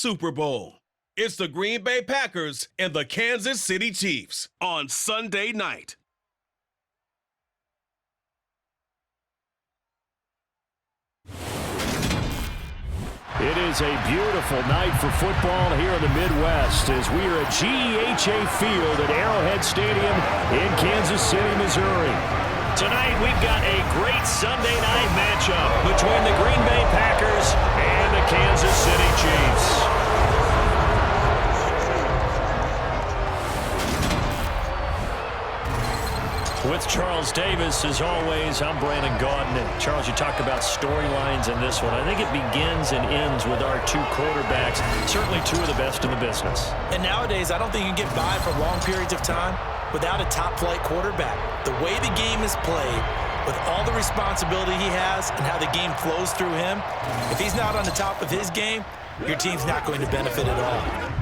Super Bowl. It's the Green Bay Packers and the Kansas City Chiefs on Sunday night. It is a beautiful night for football here in the Midwest as we are at GEHA Field at Arrowhead Stadium in Kansas City, Missouri. Tonight we've got a great Sunday night matchup between the Green Bay Packers and the Kansas City Chiefs. With Charles Davis, as always, I'm Brandon Gaudin. And Charles, you talk about storylines in this one. I think it begins and ends with our two quarterbacks, certainly two of the best in the business. And nowadays, I don't think you can get by for long periods of time without a top-flight quarterback. The way the game is played, with all the responsibility he has and how the game flows through him, if he's not on the top of his game, your team's not going to benefit at all.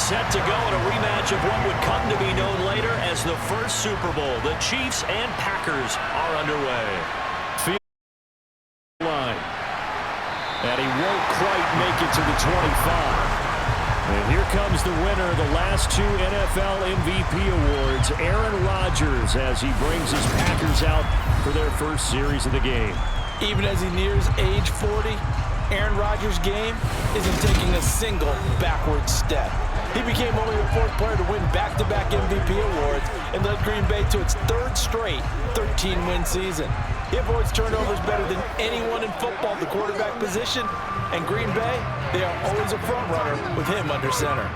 Set to go in a rematch of what would come to be known later as the first Super Bowl. The Chiefs and Packers are underway. Field line. And he won't quite make it to the 25. And here comes the winner of the last two NFL MVP awards, Aaron Rodgers, as he brings his Packers out for their first series of the game. Even as he nears age 40, Aaron Rodgers' game isn't taking a single backward step. He became only the fourth player to win back-to-back MVP awards and led Green Bay to its third straight 13-win season. He avoids turnovers better than anyone in football at the quarterback position, and Green Bay, they are always a front runner with him under center.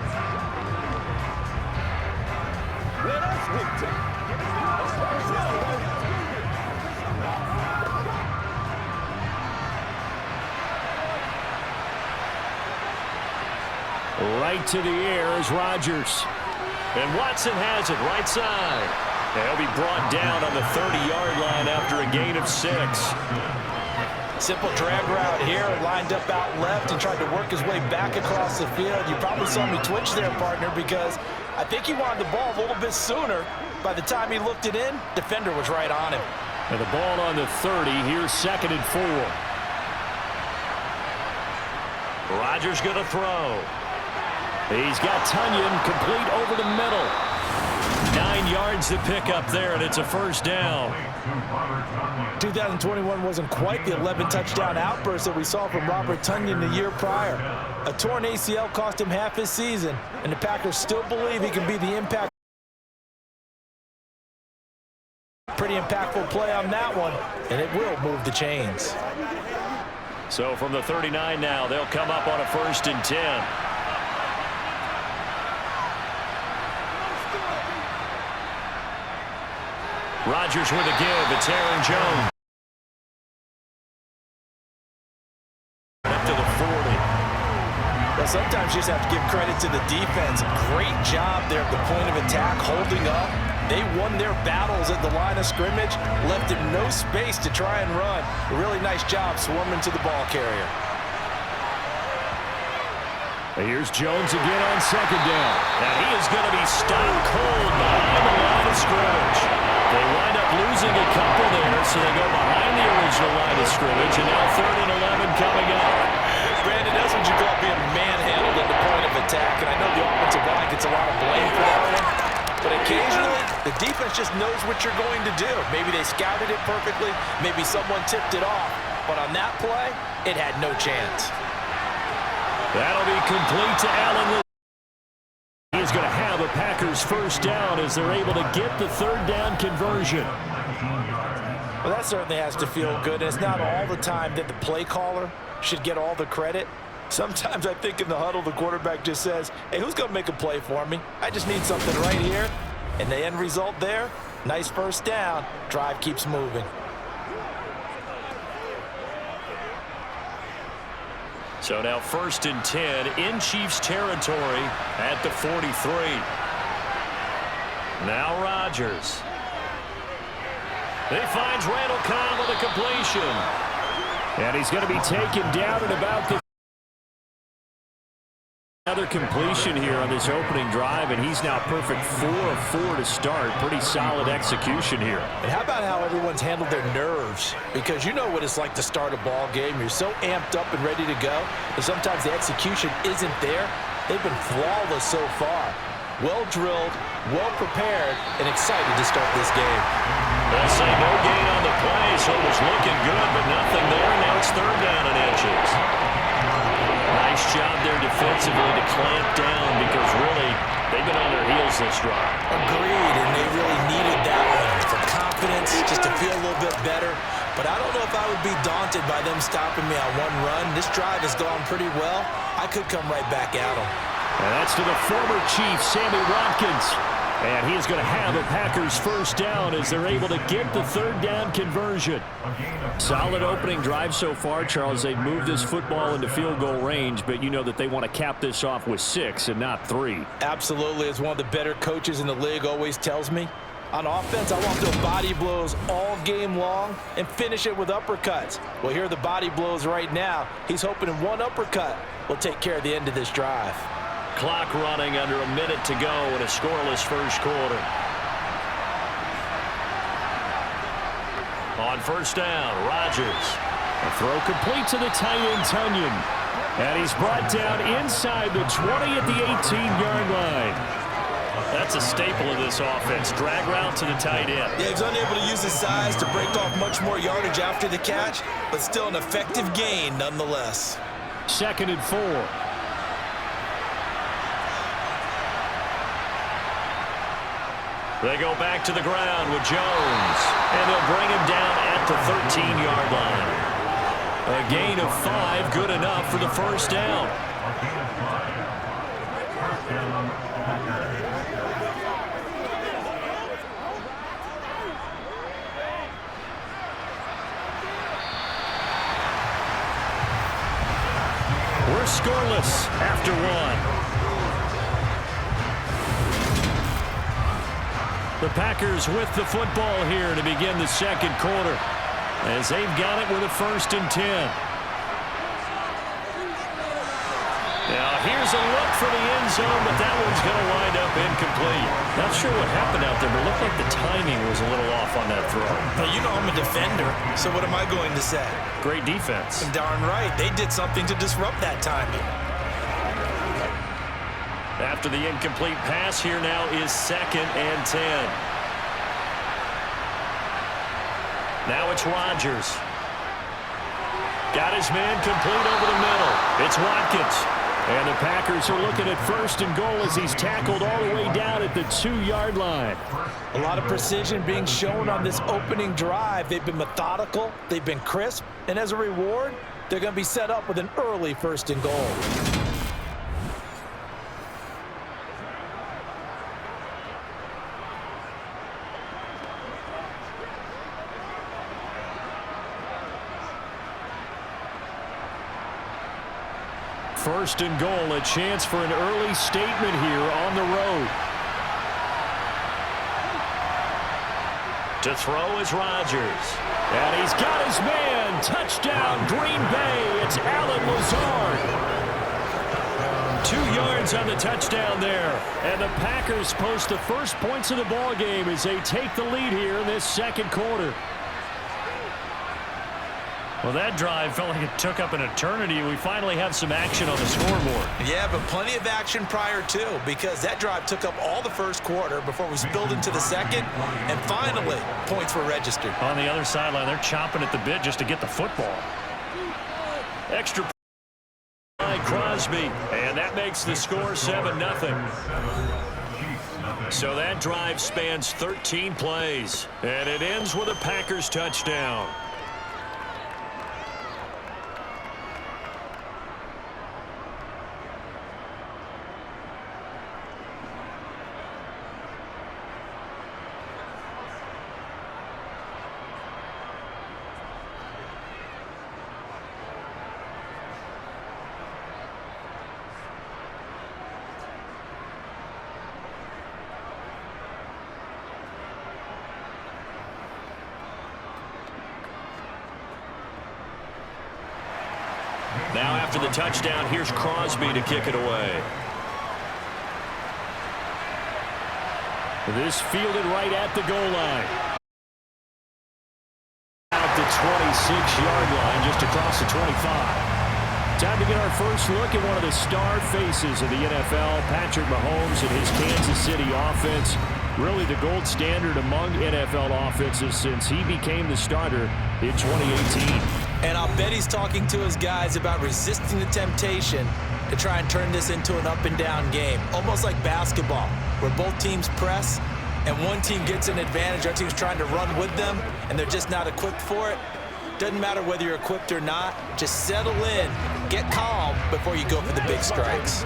Right to the air is Rodgers. And Watson has it right side. And he'll be brought down on the 30-yard line after a gain of 6. Simple drag route here, lined up out left and tried to work his way back across the field. You probably saw me twitch there, partner, because I think he wanted the ball a little bit sooner. By the time he looked it in, defender was right on him. And the ball on the 30, here's 2nd and 4. Rodgers going to throw. He's got Tunyon complete over the middle. 9 yards to pick up there, and it's a first down. 2021 wasn't quite the 11-touchdown outburst that we saw from Robert Tunyon the year prior. A torn ACL cost him half his season, and the Packers still believe he can be the impact. Pretty impactful play on that one, and it will move the chains. So from the 39 now, they'll come up on a 1st and 10. Rodgers with a give. It's Aaron Jones. Up to the 40. Well, sometimes you just have to give credit to the defense. Great job there at the point of attack, holding up. They won their battles at the line of scrimmage, left him no space to try and run. A really nice job swarming to the ball carrier. Here's Jones again on 2nd down. Now he is going to be stopped cold behind the line of scrimmage. They wind up losing a couple there, so they go behind the original line of scrimmage, and now 3rd and 11 coming up. Brandon, that's what you call being manhandled at the point of attack, and I know the offensive line gets a lot of blame for that one, but occasionally the defense just knows what you're going to do. Maybe they scouted it perfectly, maybe someone tipped it off, but on that play, it had no chance. That'll be complete to Allen. He is going to have a Packers first down as they're able to get the 3rd down conversion. Well, that certainly has to feel good. And it's not all the time that the play caller should get all the credit. Sometimes I think in the huddle, the quarterback just says, hey, who's going to make a play for me? I just need something right here. And the end result there, nice first down. Drive keeps moving. So now 1st and 10 in Chiefs territory at the 43. Now Rodgers. He finds Randall Cobb with a completion. And he's going to be taken down at about the another completion here on this opening drive, and he's now perfect 4 of 4 to start. Pretty solid execution here. And how about how everyone's handled their nerves? Because you know what it's like to start a ball game. You're so amped up and ready to go, and sometimes the execution isn't there. They've been flawless so far. Well drilled, well prepared, and excited to start this game. They'll say no gain on the play, so it was looking good, but nothing there. Now it's 3rd down and inches. Nice job there defensively to clamp down because really they've been on their heels this drive. Agreed, and they really needed that one for confidence, just to feel a little bit better. But I don't know if I would be daunted by them stopping me on one run. This drive has gone pretty well. I could come right back at them. And that's to the former Chief, Sammy Watkins. And he is going to have a Packers first down as they're able to get the 3rd down conversion. Solid opening drive so far, Charles. They've moved this football into field goal range, but you know that they want to cap this off with 6 and not 3. Absolutely, as one of the better coaches in the league always tells me. On offense, I want those body blows all game long and finish it with uppercuts. Well, here are the body blows right now. He's hoping in one uppercut will take care of the end of this drive. Clock running under a minute to go in a scoreless first quarter. On 1st down, Rodgers. A throw complete to the tight end, Tunyon. And he's brought down inside the 20 at the 18-yard line. That's a staple of this offense. Drag route to the tight end. Yeah, he's unable to use his size to break off much more yardage after the catch, but still an effective gain nonetheless. 2nd and 4. They go back to the ground with Jones, and they'll bring him down at the 13-yard line. A gain of 5, good enough for the first down. We're scoreless after 1. The Packers with the football here to begin the 2nd quarter as they've got it with a 1st and 10. Now here's a look for the end zone, but that one's going to wind up incomplete. Not sure what happened out there, but it looked like the timing was a little off on that throw. Well, you know I'm a defender, so what am I going to say? Great defense. Darn right. They did something to disrupt that timing. After the incomplete pass, here now is 2nd and 10. Now it's Rodgers. Got his man complete over the middle. It's Watkins. And the Packers are looking at 1st and goal as he's tackled all the way down at the 2-yard line. A lot of precision being shown on this opening drive. They've been methodical. They've been crisp. And as a reward, they're going to be set up with an early 1st and goal. First and goal, a chance for an early statement here on the road. To throw is Rodgers. And he's got his man. Touchdown, Green Bay. It's Allen Lazard. 2 yards on the touchdown there. And the Packers post the first points of the ball game as they take the lead here in this 2nd quarter. Well, that drive felt like it took up an eternity. We finally have some action on the scoreboard. Yeah, but plenty of action prior to, because that drive took up all the 1st quarter before we spilled into the 2nd, and finally, points were registered. On the other sideline, they're chomping at the bit just to get the football. Extra by Crosby, and that makes the score 7-0. So that drive spans 13 plays, and it ends with a Packers touchdown. Now after the touchdown, here's Crosby to kick it away. This fielded right at the goal line. At the 26-yard line, just across the 25. Time to get our first look at one of the star faces of the NFL, Patrick Mahomes and his Kansas City offense. Really the gold standard among NFL offenses since he became the starter in 2018. And I'll bet he's talking to his guys about resisting the temptation to try and turn this into an up-and-down game. Almost like basketball, where both teams press, and one team gets an advantage, other team's trying to run with them, and they're just not equipped for it. Doesn't matter whether you're equipped or not. Just settle in, get calm before you go for the big strikes.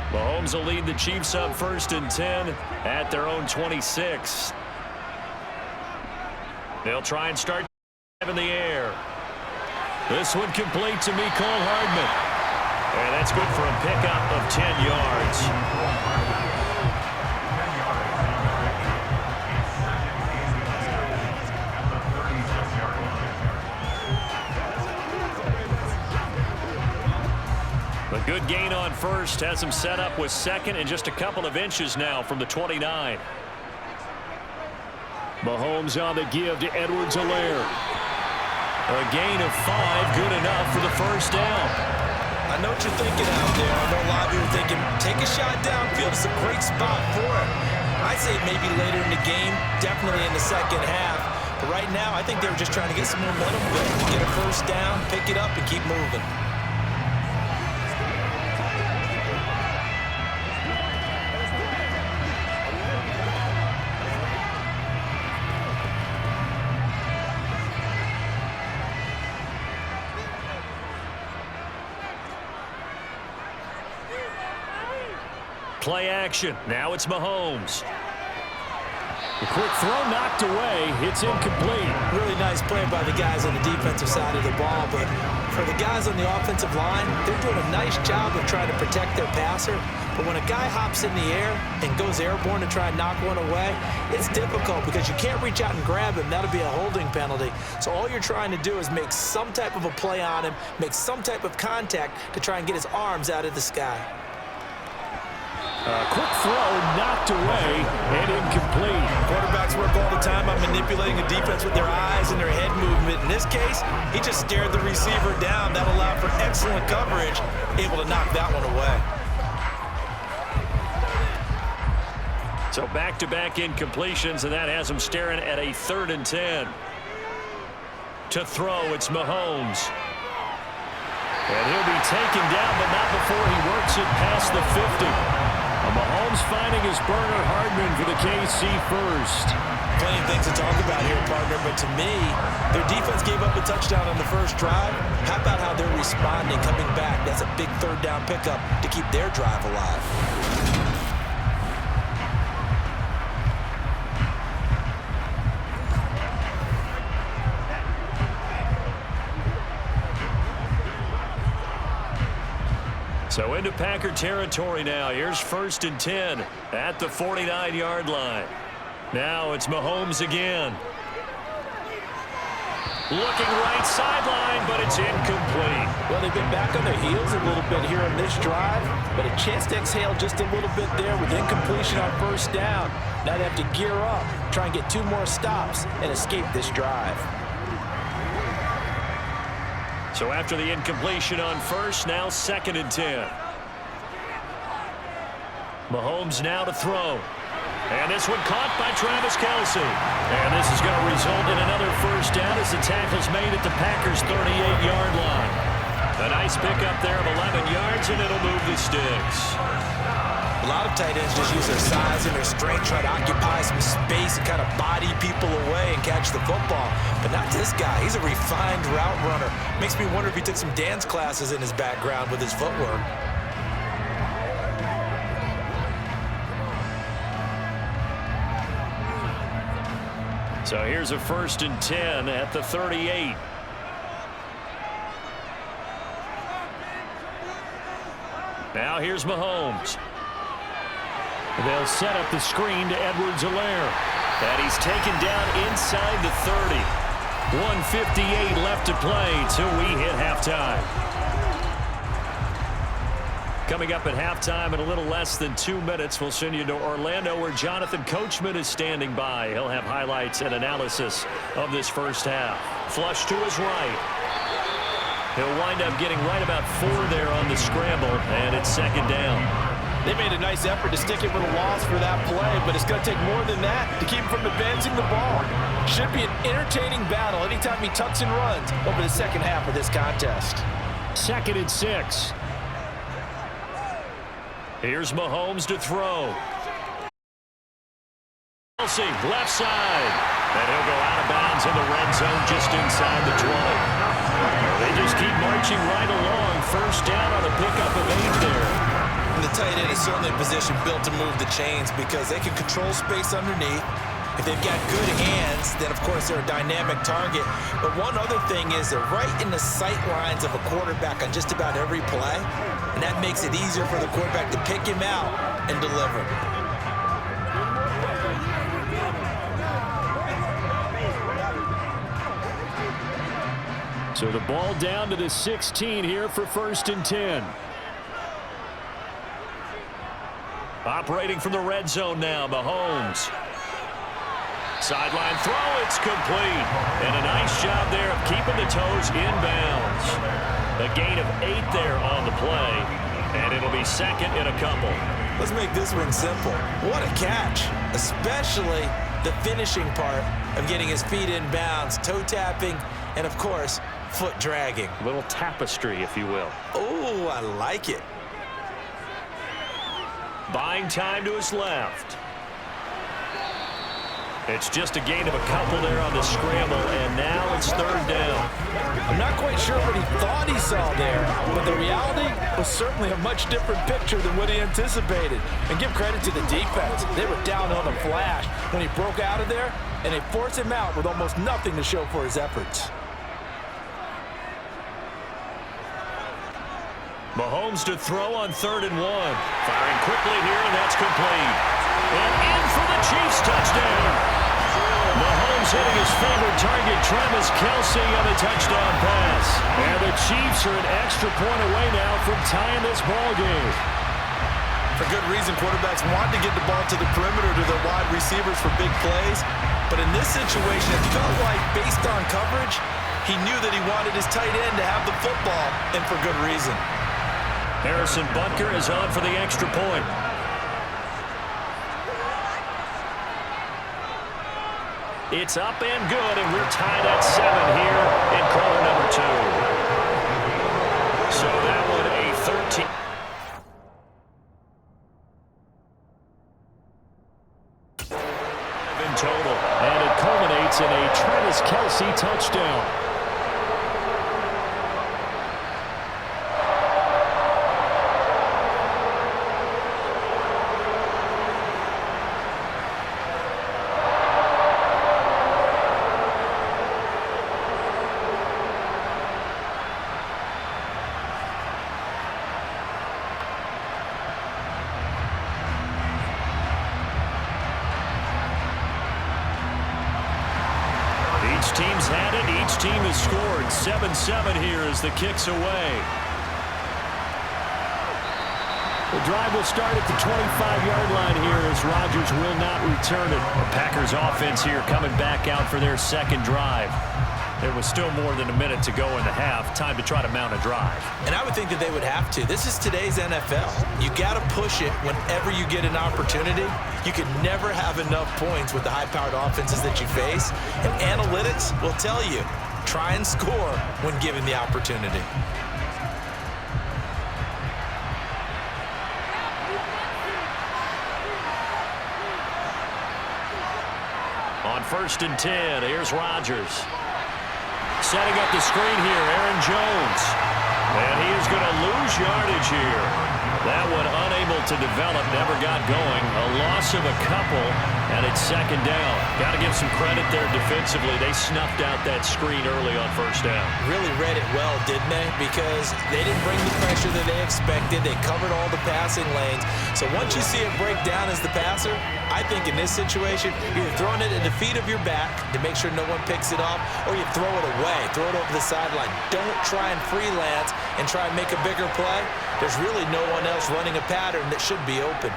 Mahomes will lead the Chiefs up 1st and 10 at their own 26. They'll try and start in the air. This one complete to Mecole Hardman. And that's good for a pickup of 10 yards. A good gain on first has him set up with second and just a couple of inches now from the 29. Mahomes on the give to Edwards-Helaire. A gain of 5, good enough for the first down. I know what you're thinking out there. I know a lot of you are thinking, take a shot downfield. It's a great spot for it. I'd say maybe later in the game, definitely in the second half. But right now, I think they were just trying to get some momentum built. Get a first down, pick it up, and keep moving. Play action. Now it's Mahomes. The quick throw knocked away. It's incomplete. Really nice play by the guys on the defensive side of the ball, but for the guys on the offensive line, they're doing a nice job of trying to protect their passer. But when a guy hops in the air and goes airborne to try and knock one away, it's difficult because you can't reach out and grab him. That'll be a holding penalty. So all you're trying to do is make some type of a play on him, make some type of contact to try and get his arms out of the sky. Quick throw knocked away and incomplete. Quarterbacks work all the time on manipulating a defense with their eyes and their head movement. In this case, he just stared the receiver down. That allowed for excellent coverage, able to knock that one away. So back-to-back incompletions, and that has him staring at a 3rd and 10. To throw, it's Mahomes. And he'll be taken down, but not before he works it past the 50. Mahomes finding his burner, Hardman for the KC first. Plenty of things to talk about here, partner, but to me, their defense gave up a touchdown on the first drive. How about how they're responding, coming back? That's a big 3rd down pickup to keep their drive alive. So into Packer territory now. Here's 1st and 10 at the 49-yard line. Now it's Mahomes again. Looking right sideline, but it's incomplete. Well, they've been back on their heels a little bit here on this drive, but a chance to exhale just a little bit there with incompletion on 1st down. Now they have to gear up, try and get 2 more stops, and escape this drive. So after the incompletion on 1st, now 2nd and 10. Mahomes now to throw. And this one caught by Travis Kelce. And this is going to result in another 1st down as the tackle's made at the Packers' 38-yard line. A nice pickup there of 11 yards, and it'll move the sticks. A lot of tight ends just use their size and their strength, try to occupy some space and kind of body people away and catch the football. But not this guy. He's a refined route runner. Makes me wonder if he took some dance classes in his background with his footwork. So here's a 1st and 10 at the 38. Now here's Mahomes. They'll set up the screen to Edwards-Helaire. And he's taken down inside the 30. 1:58 left to play till we hit halftime. Coming up at halftime in a little less than 2 minutes, we'll send you to Orlando where Jonathan Coachman is standing by. He'll have highlights and analysis of this first half. Flush to his right. He'll wind up getting right about 4 there on the scramble, and it's 2nd down. They made a nice effort to stick it with a loss for that play, but it's going to take more than that to keep him from advancing the ball. Should be an entertaining battle anytime he tucks and runs over the second half of this contest. 2nd and 6. Here's Mahomes to throw. Kelsey, left side. And he'll go out of bounds in the red zone just inside the 20. They just keep marching right along. 1st down on a pickup of 8 there. And the tight end is certainly a position built to move the chains because they can control space underneath. If they've got good hands, then of course they're a dynamic target. But one other thing is they're right in the sight lines of a quarterback on just about every play. And that makes it easier for the quarterback to pick him out and deliver. So the ball down to the 16 here for 1st and 10. Operating from the red zone now, Mahomes. Sideline throw, it's complete. And a nice job there of keeping the toes in bounds. A gain of 8 there on the play, and it'll be 2nd in a couple. Let's make this one simple. What a catch, especially the finishing part of getting his feet in bounds, toe tapping, and of course, foot dragging. A little tapestry, if you will. Oh, I like it. Buying time to his left. It's just a gain of a couple there on the scramble, and now it's 3rd down. I'm not quite sure what he thought he saw there, but the reality was certainly a much different picture than what he anticipated. And give credit to the defense. They were down on the flash when he broke out of there, and they forced him out with almost nothing to show for his efforts. Mahomes to throw on 3rd and 1. Firing quickly here, and that's complete. And in for the Chiefs touchdown. Mahomes hitting his favorite target, Travis Kelce, on the touchdown pass. And the Chiefs are an extra point away now from tying this ball game. For good reason, quarterbacks want to get the ball to the perimeter to their wide receivers for big plays. But in this situation, it felt like, based on coverage, he knew that he wanted his tight end to have the football, and for good reason. Harrison Butker is on for the extra point. It's up and good, and we're tied at 7 here in quarter number 2. So that one a 13. In total, and it culminates in a Travis Kelce touchdown. Each team's had it. Each team has scored. 7-7 here as the kick's away. The drive will start at the 25-yard line here as Rodgers will not return it. The Packers offense here coming back out for their 2nd drive. There was still more than a minute to go in the half. Time to try to mount a drive. And I would think that they would have to. This is today's NFL. You got to push it whenever you get an opportunity. You can never have enough points with the high-powered offenses that you face. And analytics will tell you, try and score when given the opportunity. On 1st and 10, here's Rodgers. Setting up the screen here, Aaron Jones. And he is going to lose yardage here. That one unable to develop, never got going. A loss of a couple, and it's 2nd down. Got to give some credit there defensively. They snuffed out that screen early on 1st down. Really read it well, didn't they? Because they didn't bring the pressure that they expected. They covered all the passing lanes. So once you see it break down as the passer, I think in this situation, you're throwing it at the feet of your back to make sure no one picks it off, or you throw it away, throw it over the sideline. Don't try and freelance and try and make a bigger play. There's really no one else running a pattern that should be open.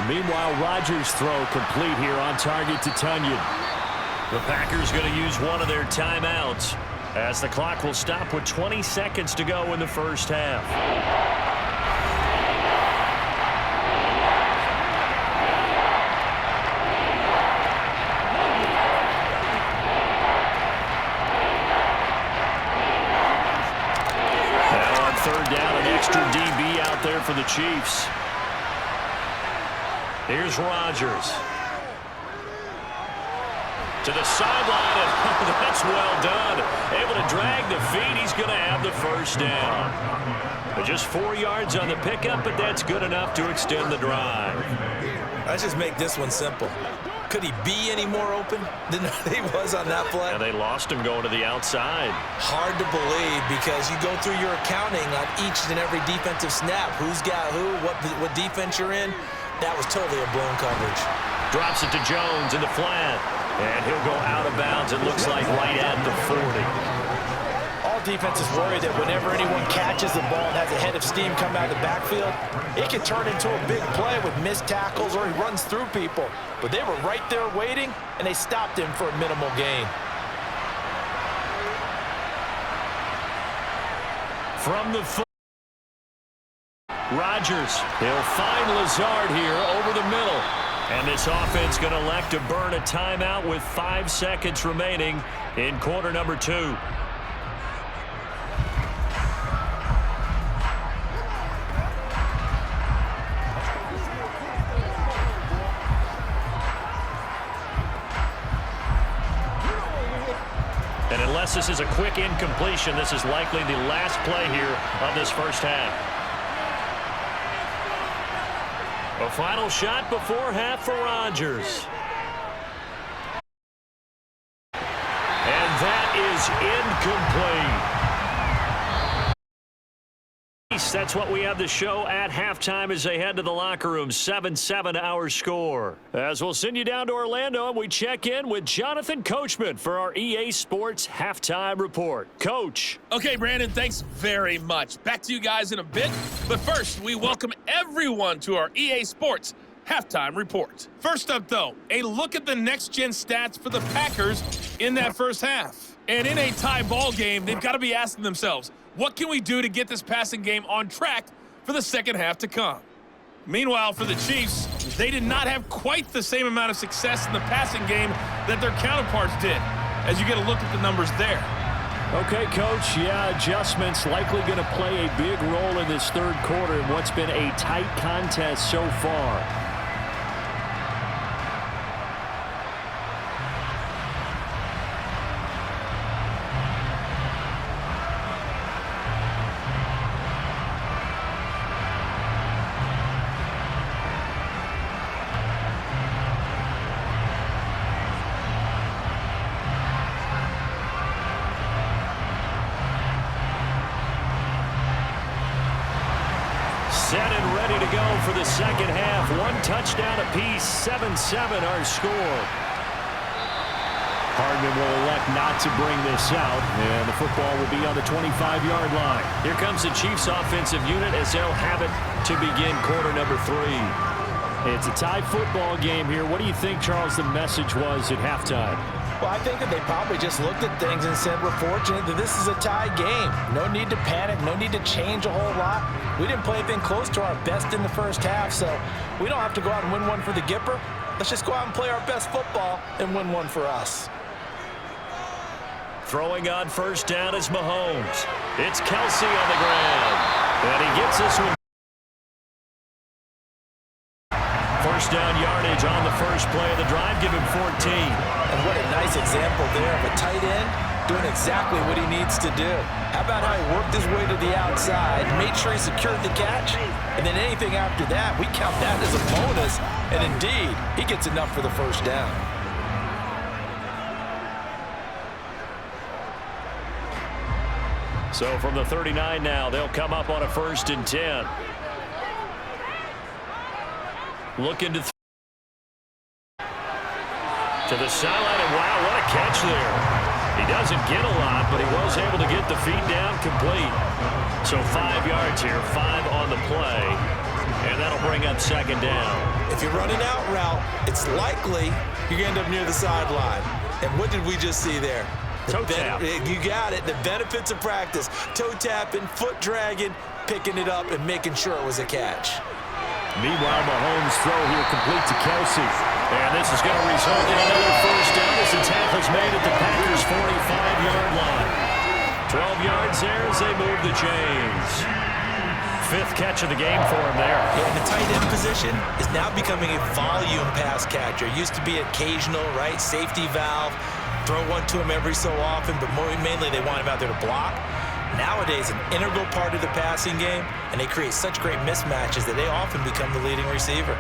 Meanwhile, Rodgers' throw complete here on target to Tunyon. The Packers going to use one of their timeouts as the clock will stop with 20 seconds to go in the 1st half. Now on 3rd down, an extra DB out there for the Chiefs. Here's Rodgers. To the sideline, and that's well done. Able to drag the feet. He's going to have the 1st down. But just 4 yards on the pickup, but that's good enough to extend the drive. Let's just make this one simple. Could he be any more open than he was on that play? And they lost him going to the outside. Hard to believe because you go through your accounting on each and every defensive snap. Who's got who, what defense you're in. That was totally a blown coverage. Drops it to Jones in the flat. And he'll go out of bounds, it looks like, right at the 40. All defenses worry that whenever anyone catches the ball and has a head of steam come out of the backfield, it can turn into a big play with missed tackles or he runs through people. But they were right there waiting, and they stopped him for a minimal gain. From the foot. Rodgers, he'll find Lazard here over the middle. And this offense going to elect to burn a timeout with 5 seconds remaining in quarter number 2. And unless this is a quick incompletion, this is likely the last play here of this 1st half. A final shot before half for Rodgers. And that is incomplete. That's what we have to show at halftime as they head to the locker room. 7-7 our score. As we'll send you down to Orlando and we check in with Jonathan Coachman for our EA Sports Halftime Report. Coach. Okay, Brandon, thanks very much. Back to you guys in a bit. But first, we welcome everyone to our EA Sports Halftime Report. First up, though, a look at the next-gen stats for the Packers in that 1st half. And in a tie ball game, they've got to be asking themselves, what can we do to get this passing game on track for the 2nd half to come? Meanwhile, for the Chiefs, they did not have quite the same amount of success in the passing game that their counterparts did, as you get a look at the numbers there. Okay, Coach, yeah, adjustments likely going to play a big role in this 3rd quarter in what's been a tight contest so far. Set and ready to go for the 2nd half. 1 touchdown apiece, 7-7 our score. Hardman will elect not to bring this out, and the football will be on the 25-yard line. Here comes the Chiefs offensive unit as they'll have it to begin quarter number 3. It's a tie football game here. What do you think, Charles, the message was at halftime? Well, I think that they probably just looked at things and said, we're fortunate that this is a tie game. No need to panic, no need to change a whole lot. We didn't play anything close to our best in the 1st half, so we don't have to go out and win one for the Gipper. Let's just go out and play our best football and win one for us. Throwing on 1st down is Mahomes. It's Kelsey on the ground. And he gets this one. 1st first down yardage on the first play of the drive. Give him 14. And what a nice example there of a tight end doing exactly what he needs to do. How about how he worked his way to the outside, made sure he secured the catch, and then anything after that, we count that as a bonus. And indeed, he gets enough for the first down. So from the 39 now, they'll come up on a 1st and 10. Looking to the sideline, and wow, what a catch there. He doesn't get a lot, but he was able to get the feet down complete. So 5 yards here, 5 on the play, and that'll bring up 2nd down. If you're running out route, it's likely you're going to end up near the sideline. And what did we just see there? Toe tap. You got it. The benefits of practice. Toe tapping, foot dragging, picking it up, and making sure it was a catch. Meanwhile, Mahomes' throw here complete to Kelsey. And this is going to result in another first down as the tackle's made at the Packers' 45-yard line. 12 yards there as they move the chains. 5th catch of the game for him there. Yeah, the tight end position is now becoming a volume pass catcher. Used to be occasional, right? Safety valve. Throw one to him every so often, but mainly they want him out there to block. Nowadays, an integral part of the passing game, and they create such great mismatches that they often become the leading receiver.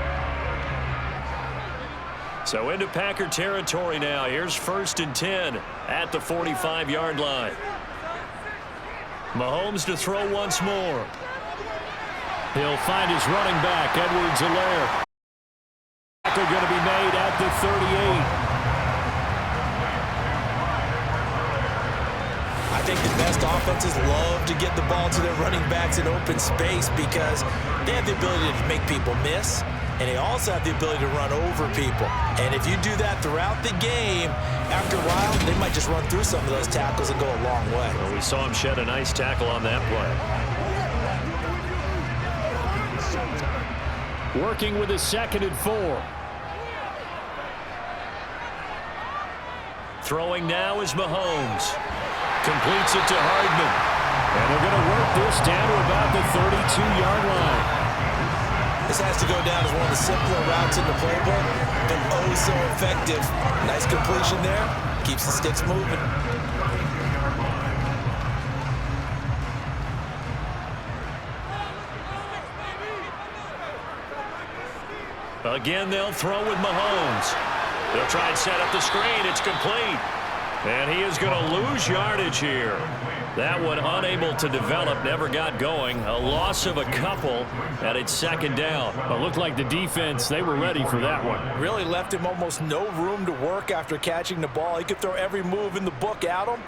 So into Packer territory now. Here's 1st and 10 at the 45-yard line. Mahomes to throw once more. He'll find his running back, Edwards-Helaire. Tackle going to be made at the 38. I think the best offenses love to get the ball to their running backs in open space because they have the ability to make people miss, and they also have the ability to run over people. And if you do that throughout the game, after a while, they might just run through some of those tackles and go a long way. Well, we saw him shed a nice tackle on that play. Working with his 2nd and 4. Throwing now is Mahomes. Completes it to Hardman. And they're going to work this down to about the 32-yard line. This has to go down as one of the simpler routes in the playbook, but oh so effective. Nice completion there. Keeps the sticks moving. Again, they'll throw with Mahomes. They'll try and set up the screen. It's complete. And he is going to lose yardage here. That one unable to develop, never got going. A loss of a couple, and it's 2nd down. It looked like the defense, they were ready for that one. Really left him almost no room to work after catching the ball. He could throw every move in the book at him.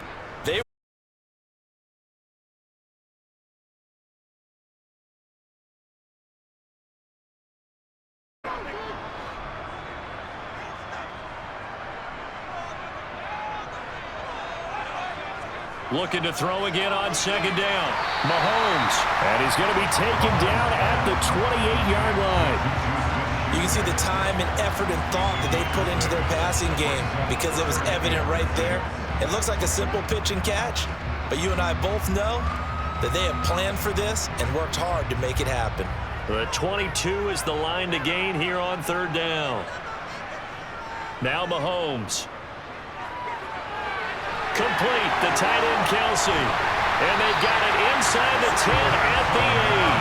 Looking to throw again on 2nd down. Mahomes. And he's going to be taken down at the 28-yard line. You can see the time and effort and thought that they put into their passing game because it was evident right there. It looks like a simple pitch and catch, but you and I both know that they have planned for this and worked hard to make it happen. The 22 is the line to gain here on 3rd down. Now Mahomes. Complete, the tight end Kelsey. And they got it inside the 10 at the 8.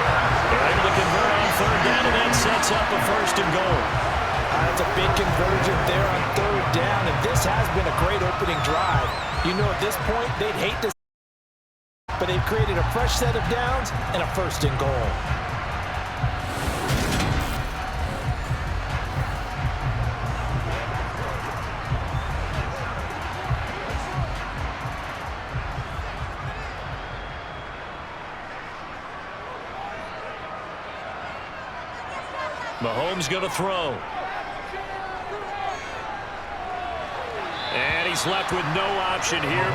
They're able to convert on 3rd down, and that sets up a 1st and goal. That's a big conversion there on 3rd down, and this has been a great opening drive. You know, at this point, they'd hate to, but they've created a fresh set of downs and a 1st and goal. Mahomes going to throw. And he's left with no option here.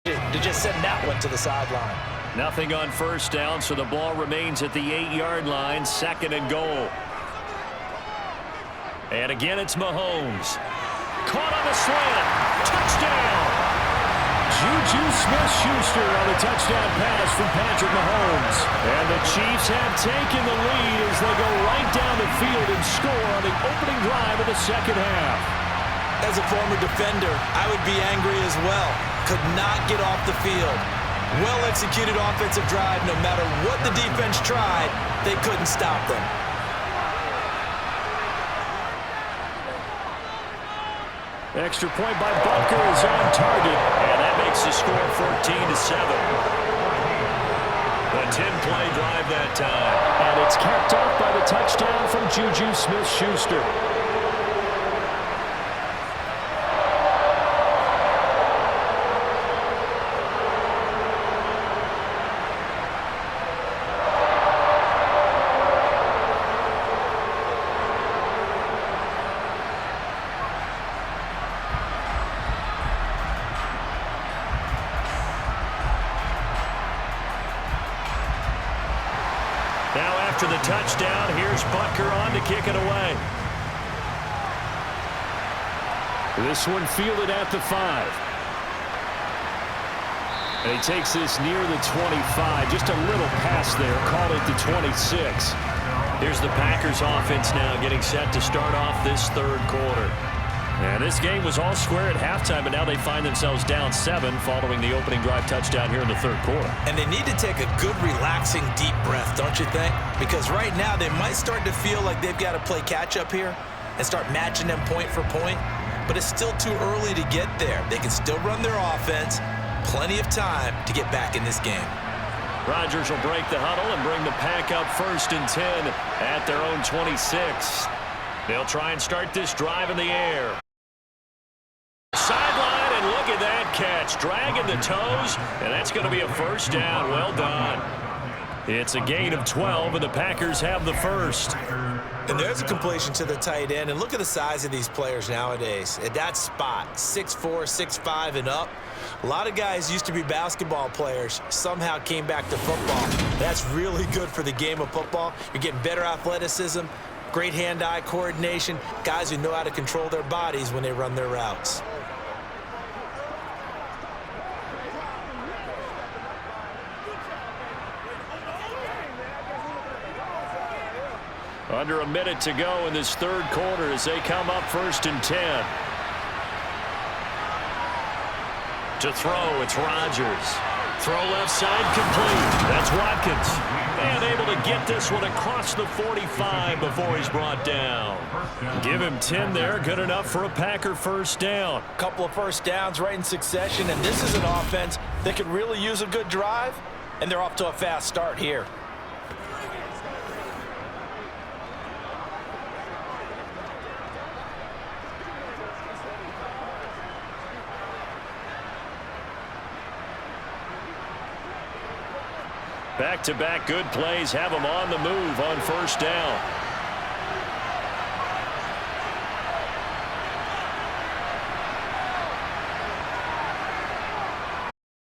But to just send that one to the sideline. nothing on 1st down, so the ball remains at the 8-yard line, 2nd and goal. And again, it's Mahomes. caught on the slant. Touchdown. Juju Smith-Schuster on the touchdown pass from Patrick Mahomes. And the Chiefs have taken the lead as they go right down the field and score on the opening drive of the second half. As a former defender, I would be angry as well. Could not get off the field. Well-executed offensive drive. No matter what the defense tried, they couldn't stop them. Extra point by Butker is on target, and that makes the score 14-7. A 10-play drive that time. And it's capped off by the touchdown from Juju Smith-Schuster. Now after the touchdown, here's Butker on to kick it away. This one fielded at the 5. And he takes this near the 25. Just a little pass there. Called it the 26. Here's the Packers offense now getting set to start off this third quarter. And this game was all square at halftime, but now they find themselves down 7 following the opening drive touchdown here in the third quarter. And they need to take a good, relaxing, deep breath, don't you think? Because right now they might start to feel like they've got to play catch-up here and start matching them point for point. But it's still too early to get there. They can still run their offense. Plenty of time to get back in this game. Rodgers will break the huddle and bring the Pack up 1st and 10 at their own 26. They'll try and start this drive in the air. Sideline, and look at that catch. Dragging the toes, and that's going to be a first down. Well done. It's a gain of 12, and the Packers have the first. And there's a completion to the tight end. And look at the size of these players nowadays. At that spot, 6'4", 6'5", and up. A lot of guys used to be basketball players, somehow came back to football. That's really good for the game of football. You're getting better athleticism, great hand-eye coordination, guys who know how to control their bodies when they run their routes. Under a minute to go in this third quarter as they come up 1st and 10. To throw, it's Rodgers. Throw left side complete. That's Watkins. And able to get this one across the 45 before he's brought down. Give him 10 there. Good enough for a Packer first down. Couple of first downs right in succession, and this is an offense that could really use a good drive, and they're off to a fast start here. Back-to-back good plays have them on the move on first down.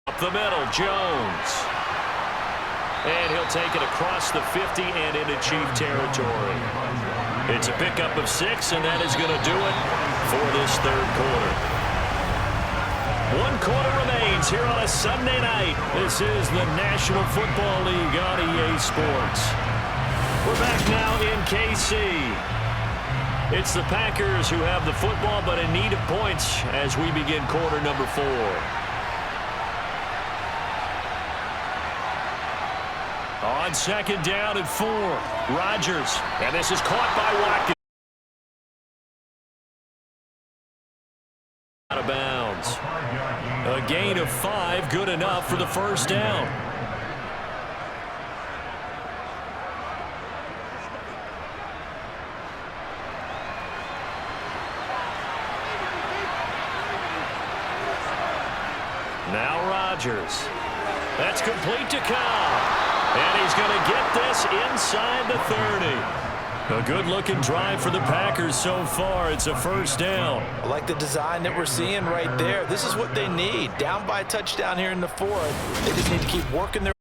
Up the middle, Jones. And he'll take it across the 50 and into Chief territory. It's a pickup of 6, and that is going to do it for this third quarter. 1 quarter remains here on a Sunday night. This is the National Football League on EA Sports. We're back now in KC. It's the Packers who have the football, but in need of points as we begin quarter number 4. On 2nd down and 4, Rodgers. And this is caught by Watkins. Out of bounds. A gain of 5, good enough for the first down. Now Rodgers. That's complete to Cobb. And he's going to get this inside the 30. A good-looking drive for the Packers so far. It's a first down. I like the design that we're seeing right there. This is what they need. Down by a touchdown here in the 4th. They just need to keep working their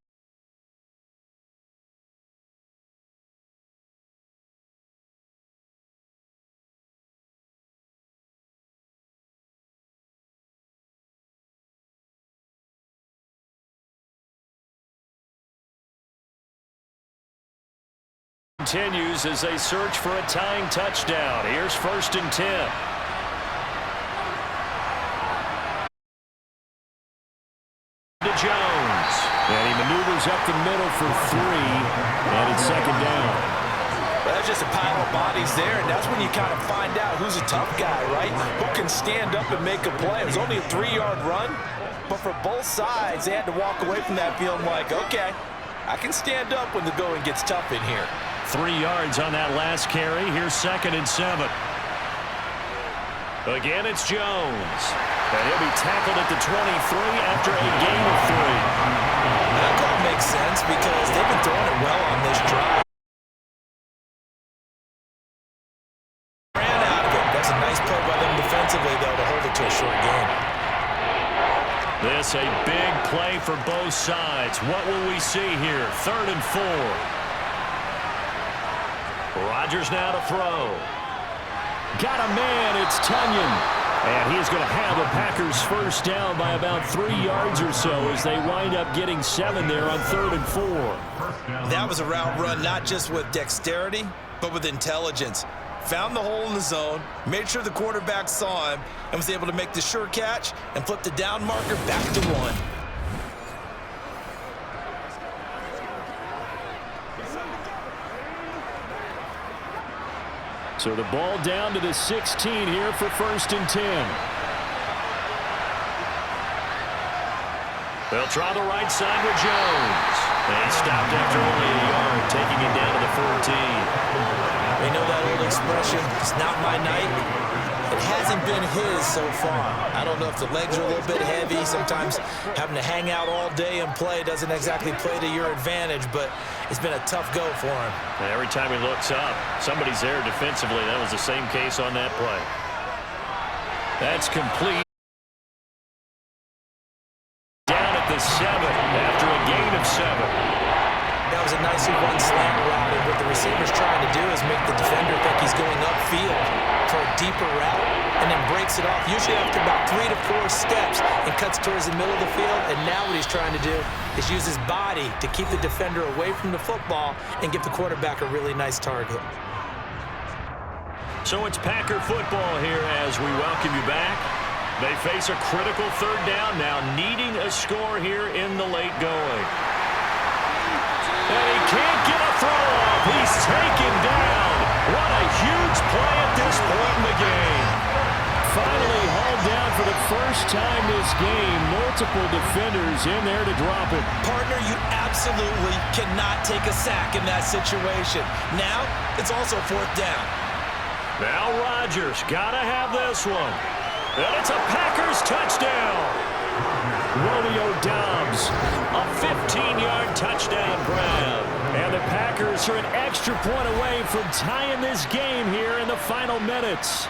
continues as they search for a tying touchdown. Here's 1st and 10. To Jones. And he maneuvers up the middle for 3. And it's 2nd down. Well, that's just a pile of bodies there, and that's when you kind of find out who's a tough guy, right? Who can stand up and make a play. It was only a 3-yard run, but for both sides, they had to walk away from that feeling like, okay, I can stand up when the going gets tough in here. 3 yards on that last carry. Here's 2nd and 7. Again, it's Jones. And he'll be tackled at the 23 after a gain of 3. That call makes sense because they've been throwing it well on this drive. Ran out of it. That's a nice play by them defensively, though, to hold it to a short gain. This a big play for both sides. What will we see here? 3rd and 4. Rodgers now to throw. Got a man. It's Tunyon. And he's going to have a Packers 1st down by about 3 yards or so as they wind up getting 7 there on 3rd and 4. That was a route run not just with dexterity, but with intelligence. Found the hole in the zone, made sure the quarterback saw him, and was able to make the sure catch and flip the down marker back to 1. So the ball down to the 16 here for 1st and 10. They'll try the right side with Jones. And stopped after only a yard, taking it down to the 14. We know that old expression, it's not my night. It hasn't been his so far. I don't know if the legs are a little bit heavy. Sometimes having to hang out all day and play doesn't exactly play to your advantage, but it's been a tough go for him. And every time he looks up, somebody's there defensively. That was the same case on that play. That's complete. Down at the 7 after a gain of 7. That was a nicely run slant route, and what the receiver's trying to do is make the defender think he's going upfield for a deeper route and then breaks it off, usually after about 3 to 4 steps, and cuts towards the middle of the field. And now what he's trying to do is use his body to keep the defender away from the football and give the quarterback a really nice target. So it's Packer football here as we welcome you back. They face a critical 3rd down now, needing a score here in the late going. And he can't get a throw off. He's taken down. What a huge play at this point in the game. Finally hauled down for the first time this game. Multiple defenders in there to drop it. Partner, you absolutely cannot take a sack in that situation. Now, it's also 4th down. Now Rodgers got to have this one. And it's a Packers touchdown. Romeo Doubs, a 15-yard touchdown grab. And the Packers are an extra point away from tying this game here in the final minutes.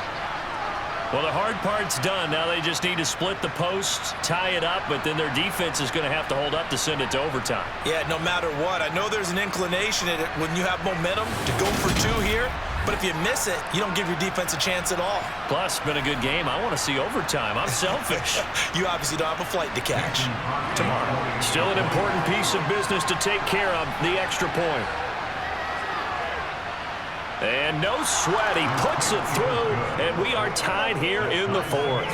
Well, the hard part's done. Now they just need to split the posts, tie it up, but then their defense is going to have to hold up to send it to overtime. Yeah, no matter what. I know there's an inclination in it when you have momentum to go for 2 here, but if you miss it, you don't give your defense a chance at all. Plus, it's been a good game. I want to see overtime. I'm selfish. You obviously don't have a flight to catch tomorrow. Still an important piece of business to take care of, the extra point. And no sweat, he puts it through, and we are tied here in the 4th.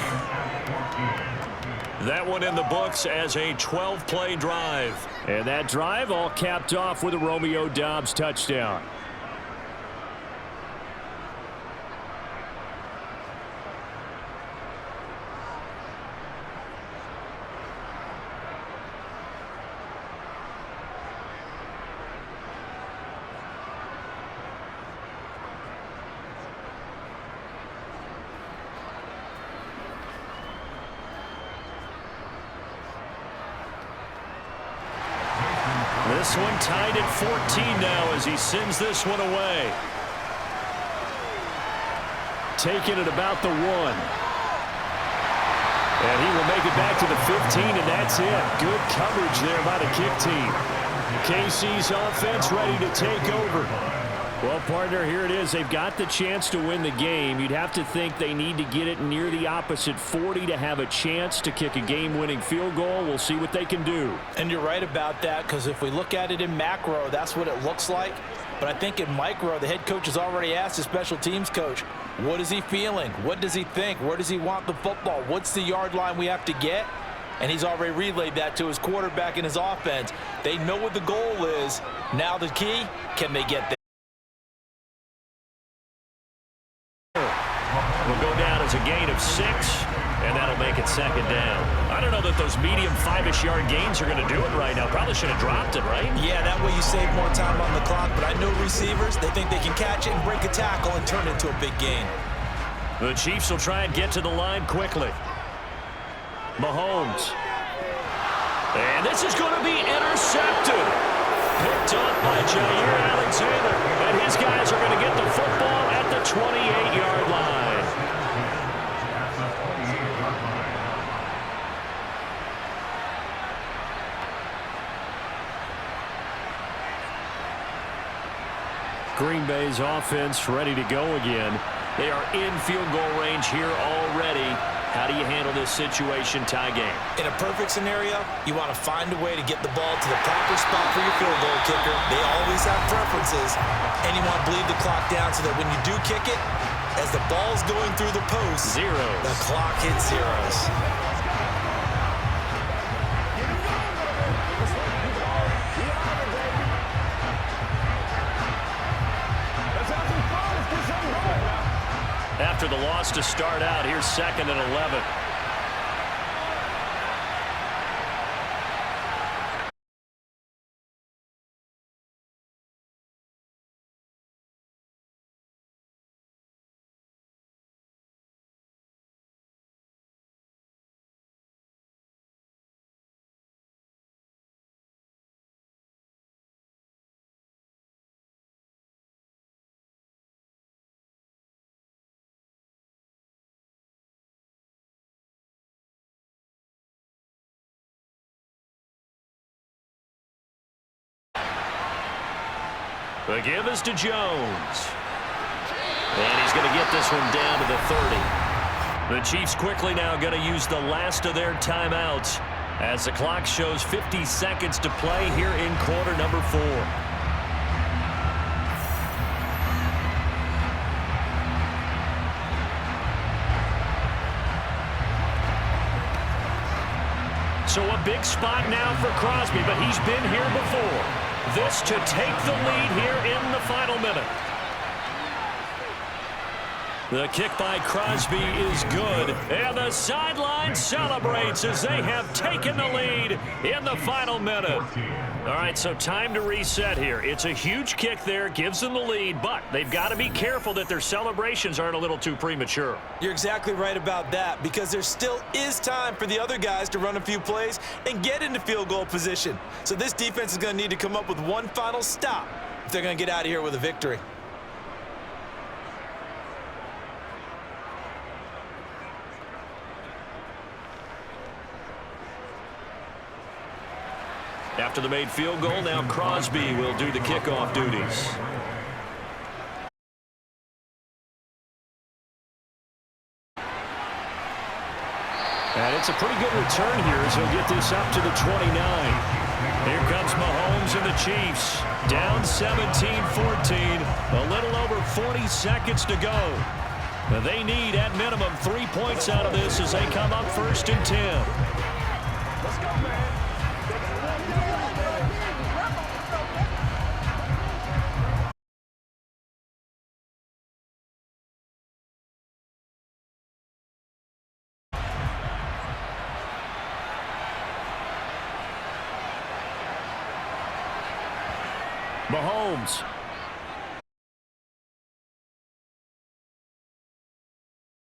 That one in the books as a 12-play drive. And that drive all capped off with a Romeo Doubs touchdown. This one tied at 14 now as he sends this one away. Taking it about the 1. And he will make it back to the 15, and that's it. Good coverage there by the kick team. KC's offense ready to take over. Well, partner, here it is. They've got the chance to win the game. You'd have to think they need to get it near the opposite 40 to have a chance to kick a game-winning field goal. We'll see what they can do. And you're right about that, because if we look at it in macro, that's what it looks like. But I think in micro, the head coach has already asked the special teams coach, what is he feeling? What does he think? Where does he want the football? What's the yard line we have to get? And he's already relayed that to his quarterback and his offense. They know what the goal is. Now the key, can they get there? Will go down as a gain of 6, and that'll make it second down. I don't know that those medium 5-ish yard gains are going to do it right now. Probably should have dropped it, right? Yeah, that way you save more time on the clock. But I know receivers, they think they can catch it and break a tackle and turn it into a big gain. The Chiefs will try and get to the line quickly. Mahomes. And this is going to be intercepted. Picked up by Jair Alexander. And his guys are going to get the football at the 28-yard line. Green Bay's offense ready to go again. They are in field goal range here already. How do you handle this situation, tie game? In a perfect scenario, you want to find a way to get the ball to the proper spot for your field goal kicker. They always have preferences, and you want to bleed the clock down so that when you do kick it, as the ball's going through the post, the clock hits zeros. After the loss to start out, here's 2nd and 11. The give is to Jones. And he's going to get this one down to the 30. The Chiefs quickly now going to use the last of their timeouts as the clock shows 50 seconds to play here in quarter number 4. So a big spot now for Crosby, but he's been here before. This to take the lead here in the final minute. The kick by Crosby is good, and the sideline celebrates as they have taken the lead in the final minute. All right, so time to reset here. It's a huge kick there, gives them the lead, but they've got to be careful that their celebrations aren't a little too premature. You're exactly right about that, because there still is time for the other guys to run a few plays and get into field goal position. So this defense is going to need to come up with one final stop if they're going to get out of here with a victory. After the made field goal, now Crosby will do the kickoff duties. And it's a pretty good return here as he'll get this up to the 29. Here comes Mahomes and the Chiefs. Down 17-14. A little over 40 seconds to go. They need, at minimum, 3 points out of this as they come up 1st and 10. Let's go, man. Mahomes.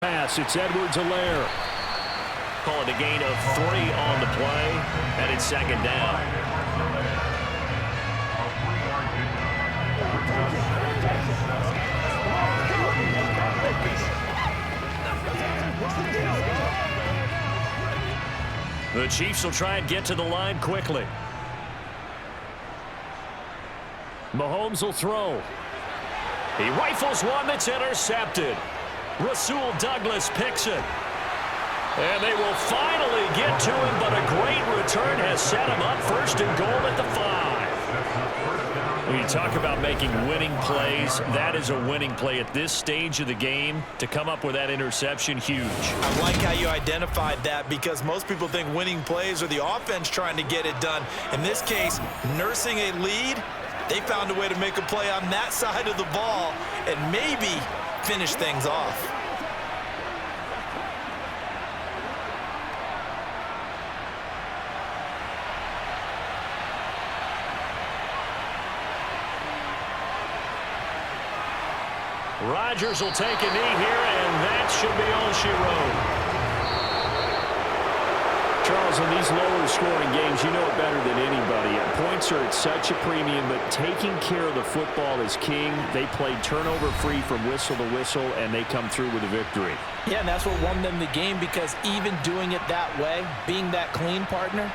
Pass, it's Edwards-Helaire. Call it a gain of 3 on the play, and it's 2nd down. The Chiefs will try and get to the line quickly. Mahomes will throw. He rifles one that's intercepted. Rasul Douglas picks it. And they will finally get to him, but a great return has set him up 1st and goal at the 5. When you talk about making winning plays, that is a winning play at this stage of the game. To come up with that interception, huge. I like how you identified that, because most people think winning plays are the offense trying to get it done. In this case, nursing a lead, they found a way to make a play on that side of the ball and maybe finish things off. Rodgers will take a knee here, and that should be all she wrote. Charles, in these lower-scoring games, you know it better than anybody. Points are at such a premium, but taking care of the football is king. They played turnover-free from whistle to whistle, and they come through with a victory. Yeah, and that's what won them the game, because even doing it that way, being that clean partner,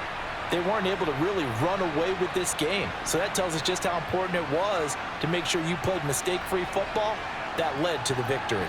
they weren't able to really run away with this game. So that tells us just how important it was to make sure you played mistake-free football. That led to the victory.